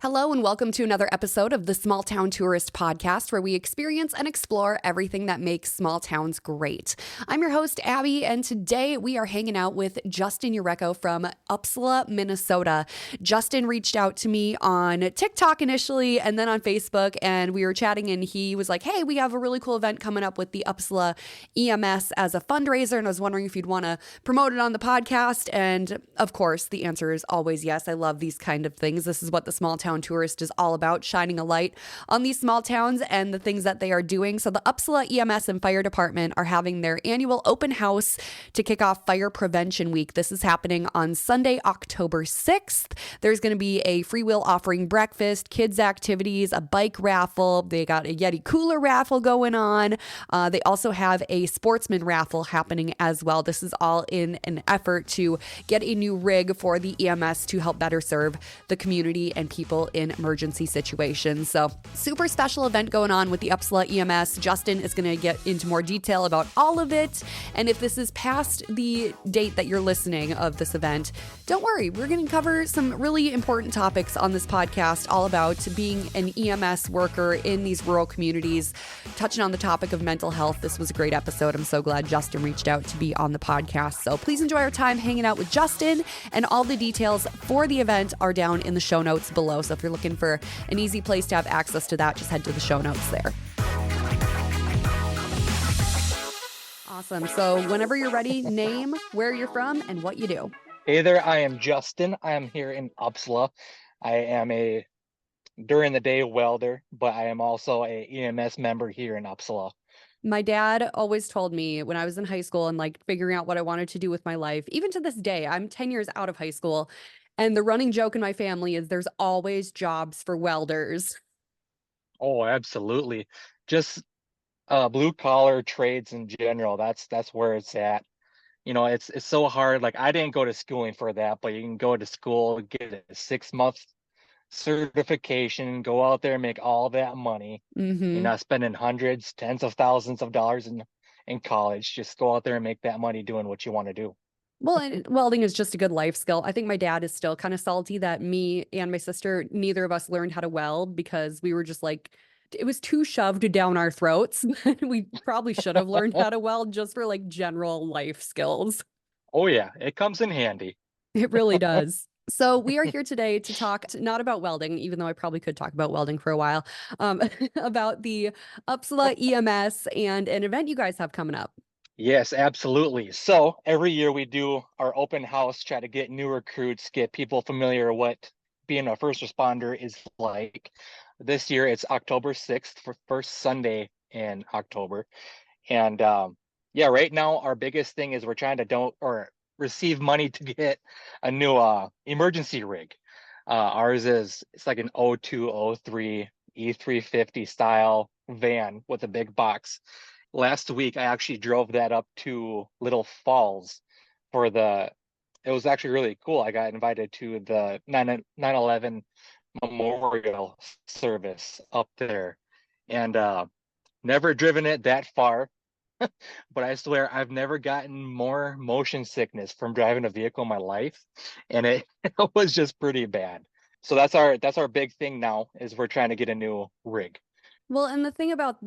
Hello and welcome to another episode of the Small Town Tourist Podcast, where we experience and explore everything that makes small towns great. I'm your host, Abbey, and today we are hanging out with Justin Yurecko from Upsala, Minnesota. Justin reached out to me on TikTok initially and then on Facebook, and we were chatting and he was like, hey, we have a really cool event coming up with the Upsala EMS as a fundraiser, and I was wondering if you'd want to promote it on the podcast. And of course, the answer is always yes. I love these kind of things. This is what the Small Town Tourist is all about, shining a light on these small towns and the things that they are doing. So the Upsala EMS and Fire Department are having their annual open house to kick off Fire Prevention Week. This is happening on Sunday, October 6th. There's going to be a free will offering breakfast, kids activities, a bike raffle. They got a Yeti cooler raffle going on. They also have a sportsman raffle happening as well. This is all in an effort to get a new rig for the EMS to help better serve the community and people in emergency situations. So super special event going on with the Upsala EMS. Justin is going to get into more detail about all of it. And if this is past the date that you're listening of this event, don't worry. We're going to cover some really important topics on this podcast, all about being an EMS worker in these rural communities, touching on the topic of mental health. This was a great episode. I'm so glad Justin reached out to be on the podcast. So please enjoy our time hanging out with Justin, and all the details for the event are down in the show notes below. So if you're looking for an easy place to have access to that, just head to the show notes there. Awesome. So whenever you're ready, name, where you're from, and what you do. Hey there, I am Justin. I am here in Upsala. I am a during the day welder, but I am also a EMS member here in Upsala. My dad always told me when I was in high school and like figuring out what I wanted to do with my life, even to this day, I'm 10 years out of high school. And the running joke in my family is there's always jobs for welders. Oh, absolutely. Just blue collar trades in general. That's where it's at. You know, it's so hard. Like, I didn't go to schooling for that, but you can go to school, get a 6-month certification, go out there and make all that money. You're not spending hundreds, tens of thousands of dollars in college. Just go out there and make that money doing what you want to do. Well, and welding is just a good life skill. I think my dad is still kind of salty that me and my sister, neither of us learned how to weld because we were just like, it was too shoved down our throats. We probably should have learned how to weld just for like general life skills. Oh yeah, it comes in handy. It really does. So we are here today to talk not about welding, even though I probably could talk about welding for a while, about the Upsala EMS and an event you guys have coming up. Yes, absolutely. So every year we do our open house, try to get new recruits, get people familiar with what being a first responder is like. This year it's October 6th for first Sunday in October. And yeah, right now our biggest thing is we're trying to receive money to get a new emergency rig. Ours it's like an 0203 E350 style van with a big box. Last week, I actually drove that up to Little Falls it was actually really cool. I got invited to the 9/11 memorial service up there, and never driven it that far, but I swear I've never gotten more motion sickness from driving a vehicle in my life, and it was just pretty bad. So that's our big thing now, is we're trying to get a new rig. Well, and the thing about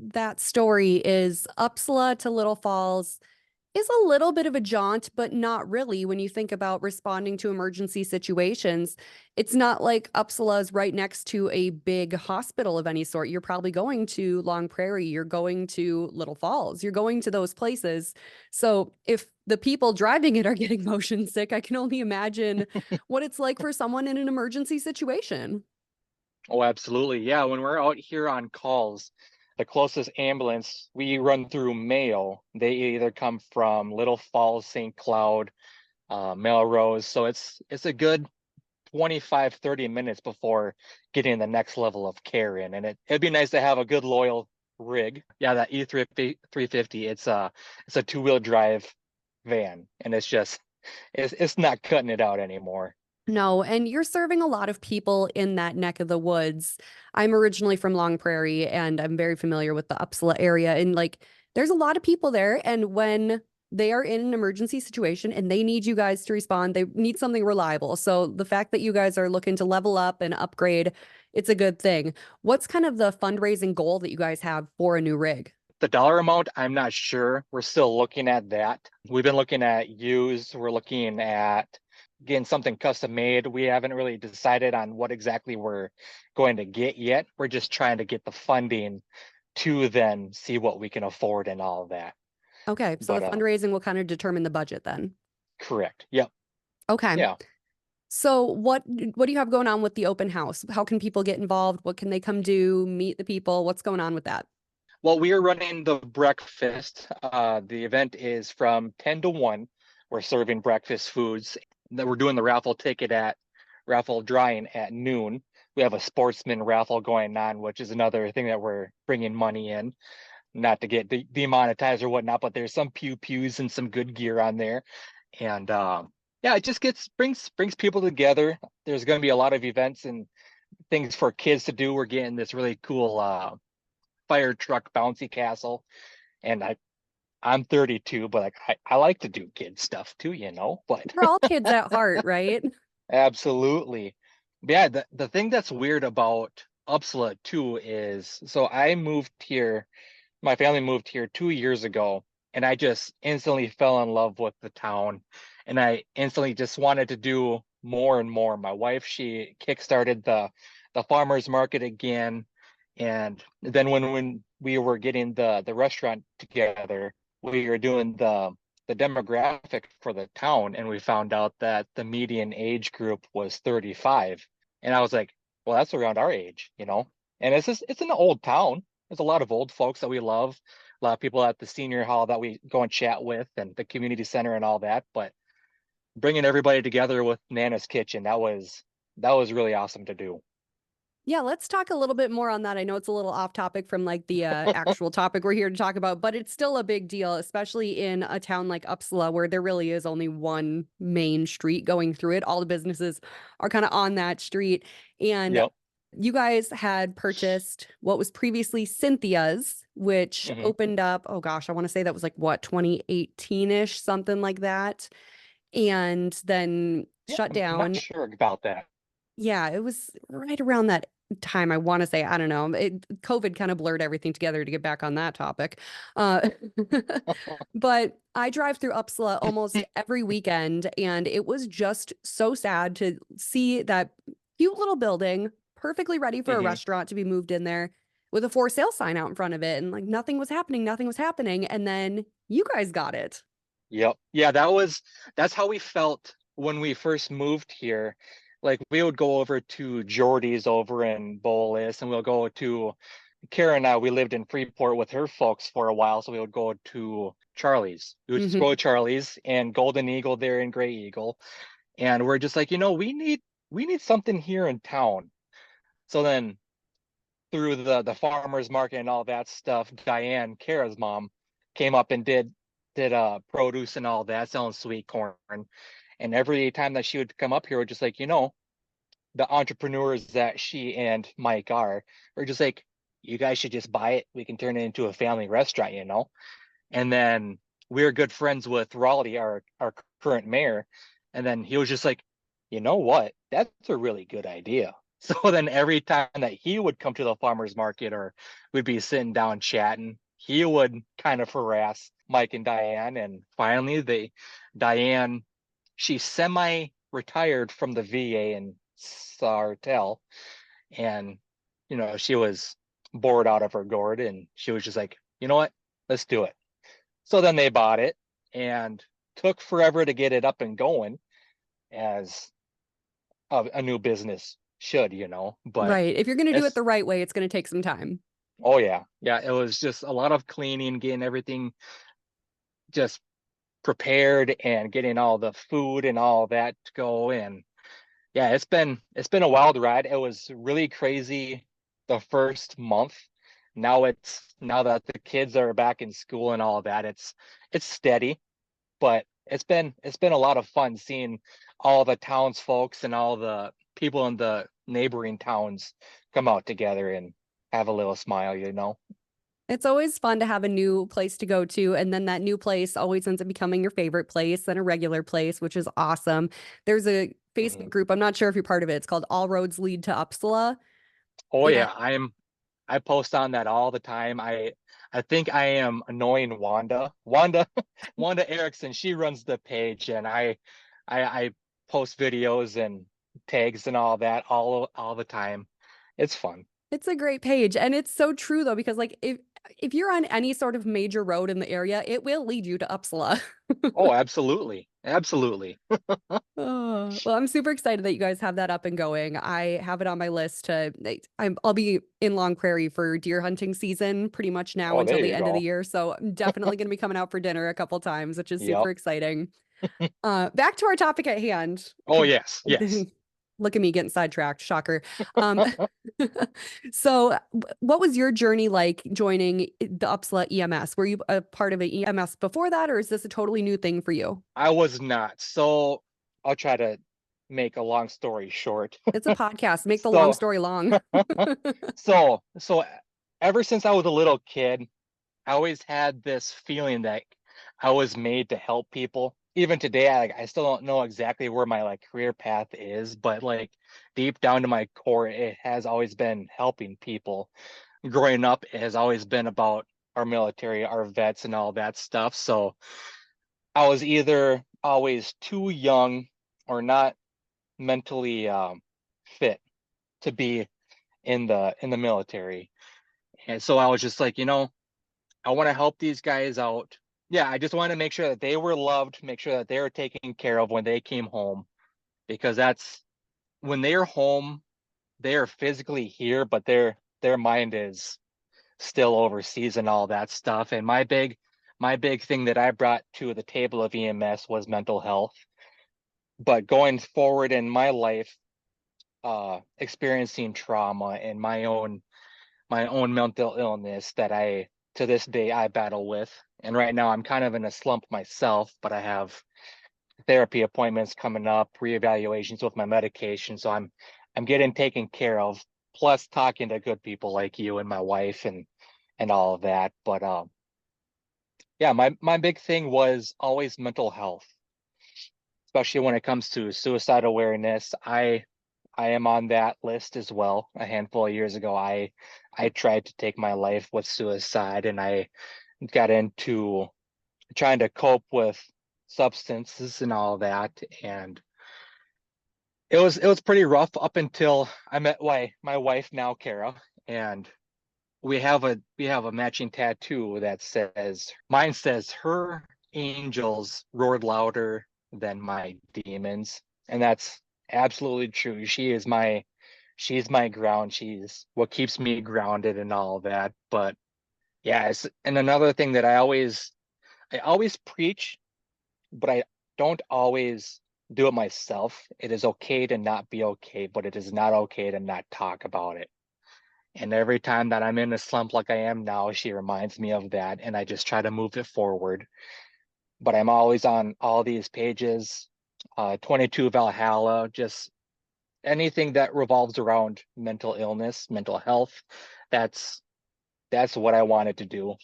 that story is Upsala to Little Falls is a little bit of a jaunt, but not really when you think about responding to emergency situations. It's not like Upsala is right next to a big hospital of any sort. You're probably going to Long Prairie, you're going to Little Falls, you're going to those places. So if the people driving it are getting motion sick, I can only imagine what it's like for someone in an emergency situation. Oh, absolutely. Yeah, when we're out here on calls, the closest ambulance we run through Mayo, they either come from Little Falls, St. Cloud, Melrose. So it's a good 25-30 minutes before getting the next level of care in. And it'd be nice to have a good loyal rig. Yeah, that E350, it's a 2-wheel drive van, and it's not cutting it out anymore. No, and you're serving a lot of people in that neck of the woods. I'm originally from Long Prairie and I'm very familiar with the Upsala area, and like there's a lot of people there, and when they are in an emergency situation and they need you guys to respond. They need something reliable. So the fact that you guys are looking to level up and upgrade, it's a good thing. What's kind of the fundraising goal that you guys have for a new rig? The dollar amount, I'm not sure. We're still looking at that. We've been looking at used. We're looking at getting something custom made. We haven't really decided on what exactly we're going to get yet. We're just trying to get the funding to then see what we can afford and all of that. Okay, so the But fundraising will kind of determine the budget then. correct. Yep. Okay. Yeah. So what do you have going on with the open house? How can people get involved? What can they come do? Meet the people? What's going on with that? Well, we are running the breakfast. The event is from 10 to 1. We're serving breakfast foods. Then we're doing the raffle drawing at noon. We have a sportsman raffle going on, which is another thing that we're bringing money in, not to get demonetized or whatnot, but there's some pews and some good gear on there. And yeah, it just brings people together. There's going to be a lot of events and things for kids to do. We're getting this really cool fire truck bouncy castle, and I'm 32, but like I like to do kid stuff too, but We're all kids at heart, right? absolutely. Yeah, the thing that's weird about Upsala too is, so my family moved here 2 years ago, and I just instantly fell in love with the town, and I instantly just wanted to do more and more. My wife, she kickstarted the farmers market again, and then when we were getting the restaurant together, we were doing the demographic for the town, and we found out that the median age group was 35. And I was like, well, that's around our age. And it's an old town. There's a lot of old folks that we love, a lot of people at the senior hall that we go and chat with, and the community center and all that. But bringing everybody together with Nana's Kitchen, that was really awesome to do. Yeah, let's talk a little bit more on that. I know it's a little off topic from like the actual topic we're here to talk about, but it's still a big deal, especially in a town like Uppsala where there really is only one main street going through it. All the businesses are kind of on that street. And Yep. you guys had purchased what was previously Cynthia's, which Hmm. opened up, oh gosh, I want to say that was like what, 2018-ish, something like that. And then Yeah, shut I'm not down. sure about that. Yeah, it was right around that time. I want to say, I don't know. COVID kind of blurred everything together to get back on that topic. Uh, but I drive through Uppsala almost every weekend, and it was just so sad to see that cute little building, perfectly ready for a Hmm. restaurant to be moved in there with a for sale sign out in front of it. And like nothing was happening, nothing was happening. And then you guys got it. Yep. Yeah, that's how we felt when we first moved here. Like we would go over to Jordy's over in Bolis, and we'll go to Kara and I, we lived in Freeport with her folks for a while, so we would go to Charlie's. We would just Hmm. go to Charlie's and Golden Eagle there in Gray Eagle. And we're just like, we need something here in town. So then through the farmers market and all that stuff, Diane, Kara's mom, came up and did produce and all that, selling sweet corn. And every time that she would come up here, we're just like, the entrepreneurs that she and Mike are just like, you guys should just buy it. We can turn it into a family restaurant. And then we're good friends with Raleigh, our current mayor. And then he was just like, you know what? That's a really good idea. So then every time that he would come to the farmers market, or we'd be sitting down chatting, he would kind of harass Mike and Diane. And finally Diane, she semi-retired from the VA in Sartell, and she was bored out of her gourd, and she was just like, you know what? Let's do it. So then they bought it, and took forever to get it up and going, as a new business should. But Right. If you're going to do it it's the right way, it's going to take some time. oh yeah, it was just a lot of cleaning, getting everything just prepared, and getting all the food and all that to go. And yeah, it's been a wild ride. It was really crazy the first month. Now that the kids are back in school and all of that, it's steady, but it's been a lot of fun seeing all the townsfolks and all the people in the neighboring towns come out together and have a little smile. It's always fun to have a new place to go to, and then that new place always ends up becoming your favorite place than a regular place, which is awesome. There's a Facebook Mhm. group, I'm not sure if you're part of it. It's called All Roads Lead to Upsala. Oh And yeah, I post on that all the time. I think I am annoying Wanda Wanda Erickson. She runs the page, and I post videos and tags and all that all the time. It's fun. it's a great page. And it's so true though, because like if you're on any sort of major road in the area, it will lead you to Uppsala. Oh, absolutely. Absolutely. Oh, well, I'm super excited that you guys have that up and going. I have it on my list to, I'll be in Long Prairie for deer hunting season pretty much now Oh, until there the you end of the go. year. So I'm definitely going to be coming out for dinner a couple times, which is Yep. super exciting. Back to our topic at hand. Oh yes, yes. Look at me getting sidetracked. Shocker. Um, so what was your journey like joining the Upsala EMS? Were you a part of an EMS before that, or is this a totally new thing for you? I was not. So I'll try to make a long story short. It's a podcast. Make the long So story long. so ever since I was a little kid, I always had this feeling that I was made to help people. Even today, I still don't know exactly where my like career path is, but like deep down to my core, it has always been helping people. Growing up, it has always been about our military, our vets, and all that stuff. So I was either always too young or not mentally fit to be in the military. And so I was just like, I want to help these guys out. Yeah, I just want to make sure that they were loved, make sure that they were taken care of when they came home, because that's when they're home, they are physically here, but their mind is still overseas and all that stuff. And my big thing that I brought to the table of EMS was mental health. But going forward in my life, experiencing trauma and my own mental illness that I to this day I battle with. And right now I'm kind of in a slump myself, but I have therapy appointments coming up, reevaluations with my medication. So I'm getting taken care of, plus talking to good people like you and my wife and all of that. But yeah, my big thing was always mental health, especially when it comes to suicide awareness. I am on that list as well. A handful of years ago, I tried to take my life with suicide, and I got into trying to cope with substances and all that. And it was pretty rough up until I met my wife now, Kara, and we have a matching tattoo that says mine says her angels roared louder than my demons. And that's absolutely true. She's my ground. She's what keeps me grounded and all that. But yeah, and another thing that I always preach, but I don't always do it myself. It is okay to not be okay, but it is not okay to not talk about it. And every time that I'm in a slump like I am now, she reminds me of that, and I just try to move it forward. But I'm always on all these pages, 22 Valhalla, just anything that revolves around mental illness, mental health. That's that's what I wanted to do.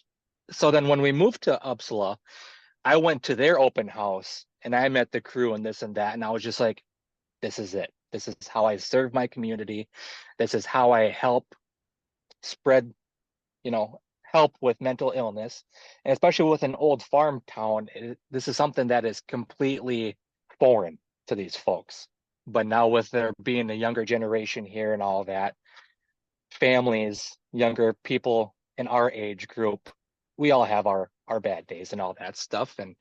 So then when we moved to Uppsala, I went to their open house and I met the crew and this and that, and I was just like, this is it. This is how I serve my community. This is how I help spread help with mental illness. And especially with an old farm town, this is something that is completely foreign to these folks. But now with there being a younger generation here and all that, families, younger people in our age group, we all have our bad days and all that stuff. And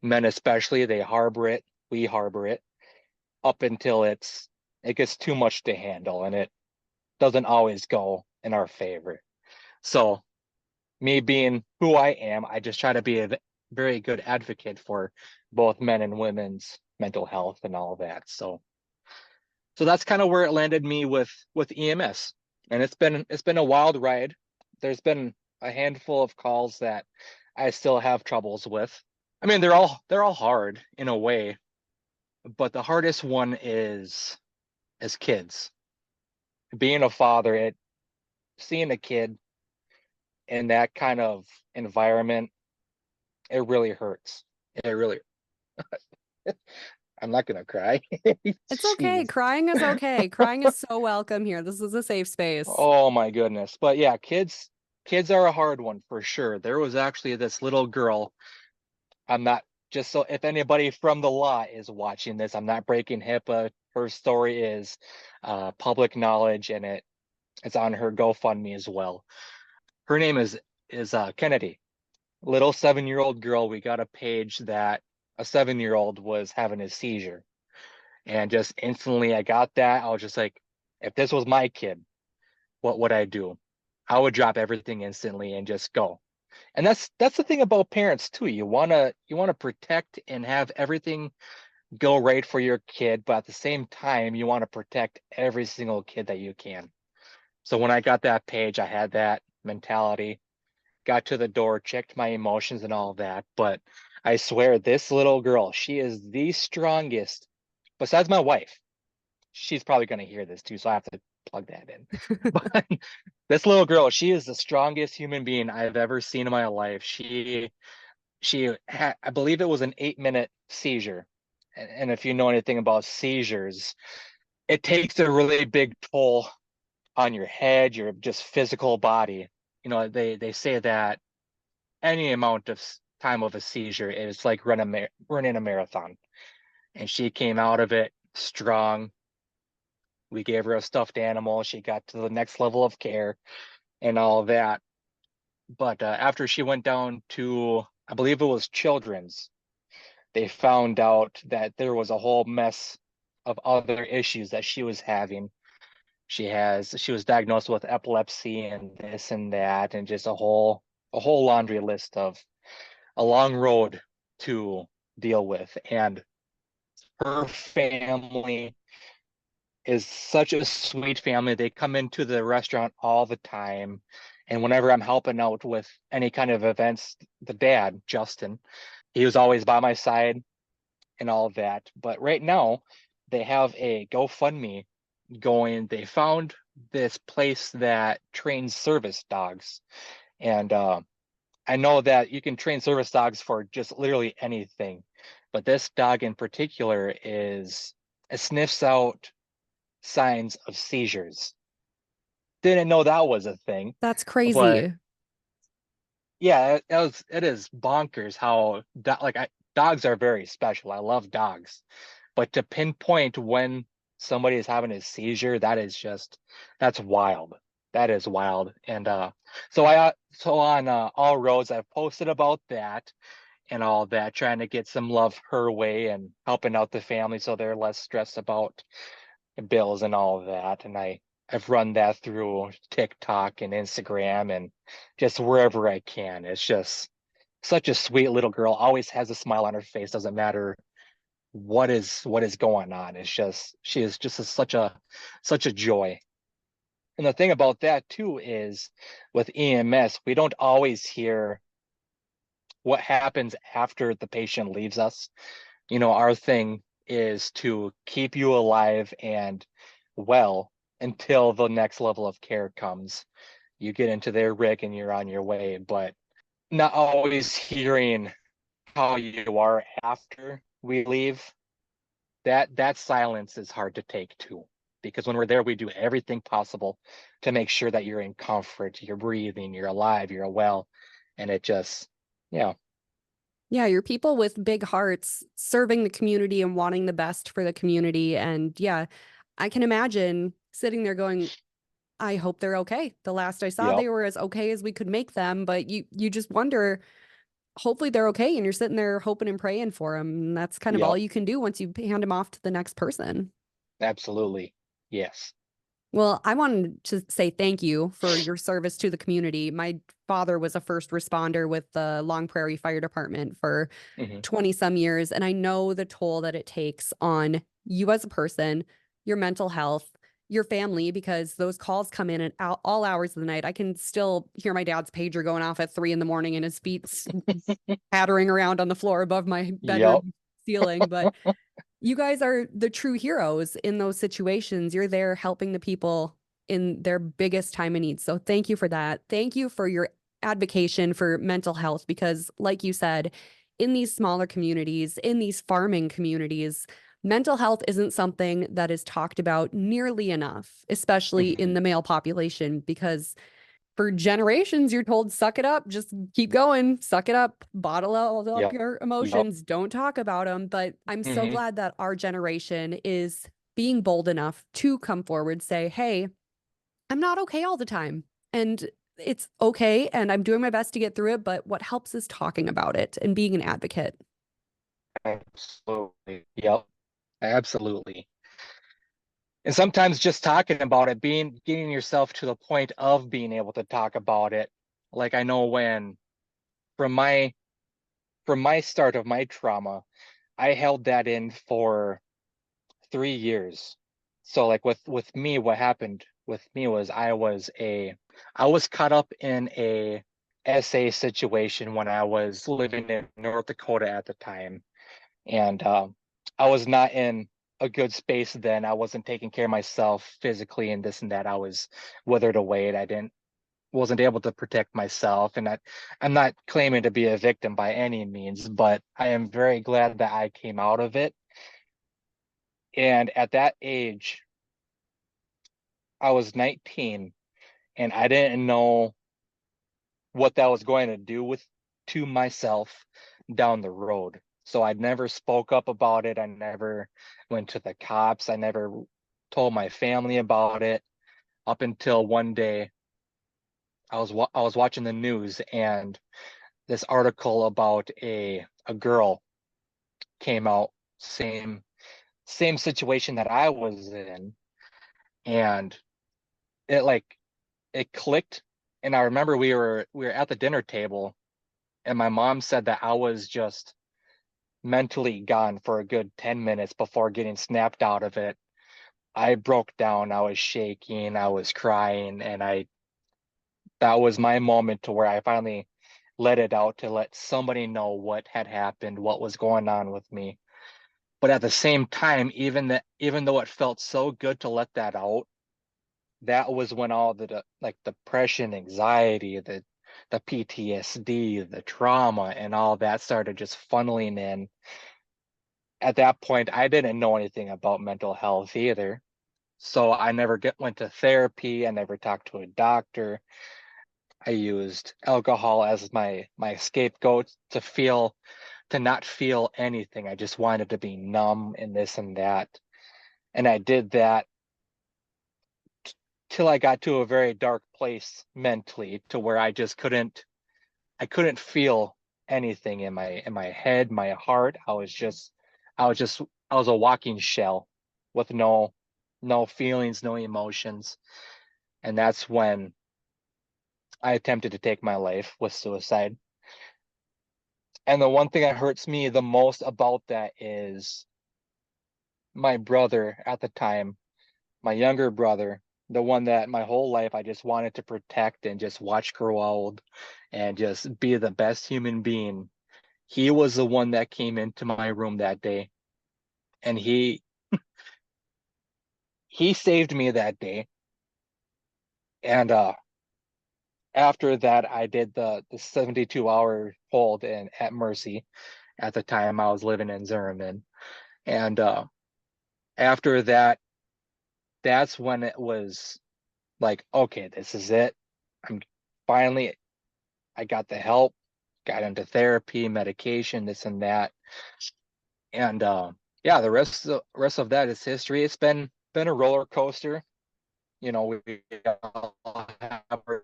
men especially, they harbor it, we harbor it up until it gets too much to handle, and it doesn't always go in our favor. So me being who I am, I just try to be a very good advocate for both men and women's mental health and all that. So that's kind of where it landed me with EMS. And it's been a wild ride. There's been a handful of calls that I still have troubles with. I mean, they're all hard in a way, but the hardest one is as kids. Being a father, seeing a kid, in that kind of environment, it really hurts. It really, I'm not gonna cry. It's okay. Jeez. Crying is okay. Crying is so welcome here. This is a safe space. Oh my goodness. But yeah, kids are a hard one for sure. There was actually this little girl. I'm not just so if anybody from the law is watching this, I'm not breaking HIPAA. Her story is public knowledge and it's on her GoFundMe as well. Her name is Kennedy. Little 7-year-old girl. We got a page that a 7-year-old was having a seizure. And just instantly I got that. I was just like, if this was my kid, what would I do? I would drop everything instantly and just go. And that's the thing about parents too. You wanna protect and have everything go right for your kid, but at the same time, you want to protect every single kid that you can. So when I got that page, I had that mentality, got to the door, checked my emotions and all of that. But I swear, this little girl, she is the strongest, besides my wife. She's probably going to hear this too, so I have to plug that in. But this little girl, she is the strongest human being I've ever seen in my life. She had, I believe it was an 8-minute seizure. And if you know anything about seizures, it takes a really big toll on your head, your just physical body. They say that any amount of time of a seizure is like running a marathon. And she came out of it strong. We gave her a stuffed animal. She got to the next level of care and all of that. But after she went down to, I believe it was Children's, they found out that there was a whole mess of other issues that she was having. She was diagnosed with epilepsy and this and that, and just a whole laundry list of a long road to deal with. And her family is such a sweet family. They come into the restaurant all the time. And whenever I'm helping out with any kind of events, the dad, Justin, he was always by my side and all of that. But right now, they have a GoFundMe going. They found this place that trains service dogs. And I know that you can train service dogs for just literally anything. But this dog in particular it sniffs out signs of seizures. Didn't know that was a thing. That's But crazy. yeah, it is bonkers how dogs are very special. I love dogs. But to pinpoint when somebody is having a seizure, that's wild. That is wild. And so on all roads, I've posted about that and all that, trying to get some love her way and helping out the family so they're less stressed about bills and all of that. And I've run that through TikTok and Instagram and just wherever I can. It's just such a sweet little girl, always has a smile on her face, doesn't matter what is going on. It's just she is just such a joy. And the thing about that too is with EMS, we don't always hear what happens after the patient leaves us. Our thing is to keep you alive and well until the next level of care comes. You get into their rig and you're on your way, but not always hearing how you are after we leave. That silence is hard to take too, because when we're there, we do everything possible to make sure that you're in comfort, you're breathing, you're alive, you're well, and it just, yeah, Yeah, you're people with big hearts serving the community and wanting the best for the community. And yeah, I can imagine sitting there going, I hope they're okay. The last I saw, yep, they were as okay as we could make them, but you just wonder, hopefully they're okay. And you're sitting there hoping and praying for them. And that's kind of all yep, you can do once you hand them off to the next person. absolutely, yes. Well, I wanted to say thank you for your service to the community. My father was a first responder with the Long Prairie Fire Department for Hmm. 20 some years. And I know the toll that it takes on you as a person, your mental health, your family, because those calls come in at all hours of the night. I can still hear my dad's pager going off at 3 in the morning and his feet pattering around on the floor above my Yep, bedroom ceiling. But you guys are the true heroes in those situations. You're there helping the people in their biggest time of need. So thank you for that. Thank you for your advocation for mental health because, like you said, in these smaller communities, in these farming communities, mental health isn't something that is talked about nearly enough, especially in Mhm. the male population, because for generations you're told, suck it up, just keep going, suck it up, bottle all up Yep. your Yep. emotions, don't talk about them. But I'm so Hmm. glad that our generation is being bold enough to come forward, say, hey, I'm not okay all the time. And it's okay. And I'm doing my best to get through it. But what helps is talking about it and being an advocate. Absolutely. Yep. Absolutely. And sometimes just talking about it, getting yourself to the point of being able to talk about it. Like I know when from my start of my trauma, I held that in for 3 years. So like with me, what happened with me was I was caught up in a SA situation when I was living in North Dakota at the time. And I was not in a good space then. I wasn't taking care of myself physically and this and that. I was withered away. I didn't wasn't able to protect myself. And I'm not claiming to be a victim by any means, but I am very glad that I came out of it. And at that age, I was 19 and I didn't know what that was going to do with to myself down the road. So I never spoke up about it. I never went to the cops. I never told my family about it up until one day I was watching the news and this article about a girl came out, same situation that I was in, and it like it clicked. And I remember we were at the dinner table and my mom said that I was just mentally gone for a good 10 minutes before getting snapped out of it. I broke down, I was shaking, I was crying, and I that was my moment to where I finally let it out to let somebody know what had happened, what was going on with me. But at the same time, even though it felt so good to let that out, that was when all the like depression, anxiety, the PTSD, the trauma, and all that started just funneling in. At that point, I didn't know anything about mental health either. So I never went to therapy. I never talked to a doctor. I used alcohol as my scapegoat to not feel anything. I just wanted to be numb and this and that. And I did that till I got to a very dark place mentally to where I couldn't feel anything in my head, my heart. I was just I was a walking shell with no feelings, no emotions. And that's when I attempted to take my life with suicide. And the one thing that hurts me the most about that is my brother at the time, my younger brother, the one that my whole life I just wanted to protect and just watch grow old and just be the best human being. He was the one that came into my room that day and he saved me that day. And after that I did the 72-hour hold in at Mercy. At the time I was living in Zimmerman. And after that, that's when it was like, okay, this is it. I'm finally I got the help, got into therapy, medication, this and that. And yeah, the rest of that is history. It's been a roller coaster. You know, we all have our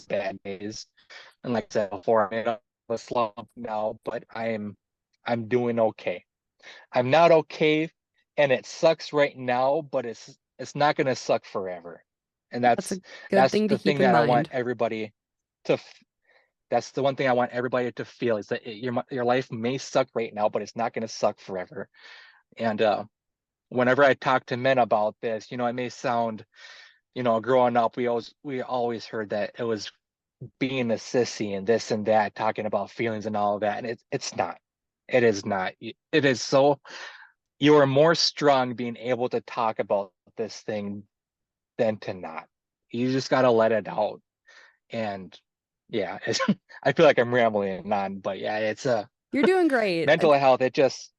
bad days. And like I said before, I'm in a slump now, but I'm doing okay. I'm not okay and it sucks right now, but it's not going to suck forever. And That's a good that's thing to the keep thing in that I want mind. everybody to that's the one thing I want everybody to feel is that your life may suck right now, but it's not going to suck forever. And whenever I talk to men about this, it may sound, growing up, we always heard that it was being a sissy and this and that, talking about feelings and all of that, and it's not. It is not. It is so you are more strong being able to talk about this thing than to not. You just got to let it out. And yeah, I feel like I'm rambling on, but yeah, it's You're doing great. mental health. It just,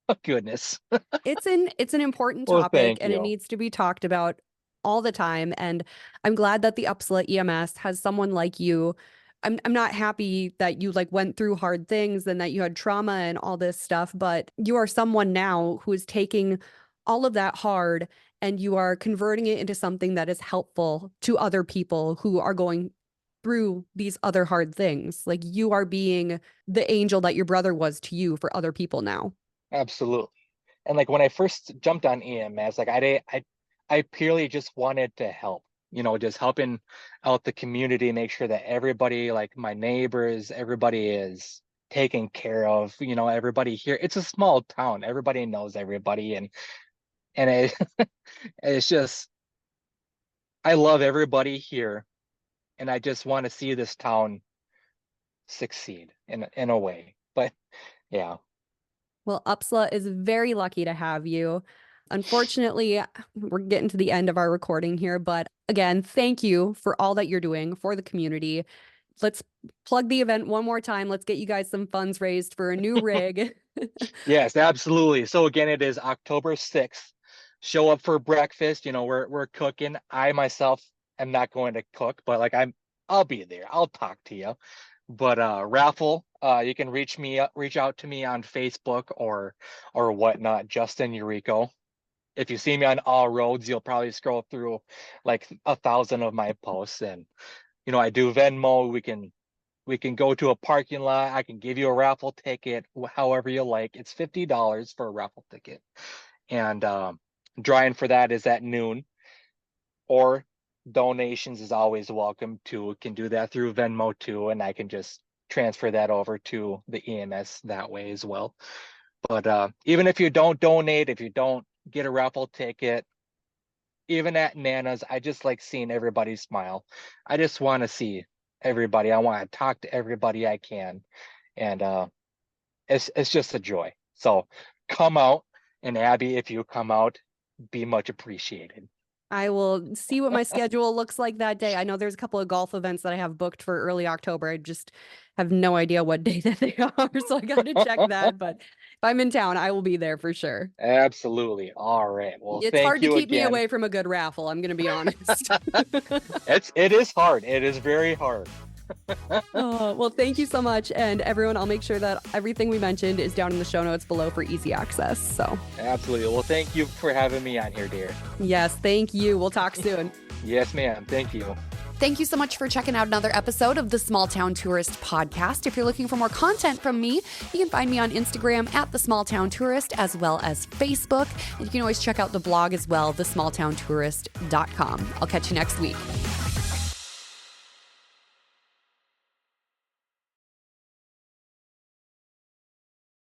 oh, goodness. It's an important Well, topic thank and it you. needs to be talked about all the time. And I'm glad that the Upsala EMS has someone like you. I'm not happy that you like went through hard things and that you had trauma and all this stuff, but you are someone now who is taking all of that hard and you are converting it into something that is helpful to other people who are going through these other hard things. Like you are being the angel that your brother was to you for other people now. Absolutely. And like when I first jumped on EMS, like I purely just wanted to help, just helping out the community, make sure that everybody, like my neighbors, everybody is taken care of, everybody here. It's a small town. Everybody knows everybody. And it, it's just, I love everybody here. And I just want to see this town succeed in a way. But yeah. Well, Upsala is very lucky to have you. Unfortunately, we're getting to the end of our recording here, but again, thank you for all that you're doing for the community. Let's plug the event one more time. Let's get you guys some funds raised for a new rig. Yes, absolutely. So again, it is October 6th. Show up for breakfast. We're cooking. I myself am not going to cook, but like I'll be there. I'll talk to you. But raffle, you can reach out to me on Facebook or whatnot, Justin Yurecko. If you see me on all roads, you'll probably scroll through like 1,000 of my posts. And I do Venmo. We can go to a parking lot. I can give you a raffle ticket, however you like. It's $50 for a raffle ticket. And drawing for that is at noon. Or donations is always welcome too. Can do that through Venmo too, and I can just transfer that over to the EMS that way as well. But even if you don't donate, if you don't get a raffle ticket, even at Nana's, I just like seeing everybody smile. I just want to see everybody. I want to talk to everybody I can. And it's just a joy. So come out, and Abby, if you come out, be much appreciated. I will see what my schedule looks like that day. I know there's a couple of golf events that I have booked for early October. I just have no idea what day that they are. So I got to check that. But if I'm in town, I will be there for sure. Absolutely. All right. Well, It's thank hard to you keep me again. away from a good raffle. I'm going to be honest. It is hard. It is very hard. Oh, well, thank you so much. And everyone, I'll make sure that everything we mentioned is down in the show notes below for easy access. So, Absolutely. Well, thank you for having me on here, dear. yes, thank you. We'll talk soon. Yes, ma'am. Thank you. Thank you so much for checking out another episode of the Small Town Tourist podcast. If you're looking for more content from me, you can find me on Instagram at The Small Town Tourist, as well as Facebook. And you can always check out the blog as well, thesmalltowntourist.com. I'll catch you next week.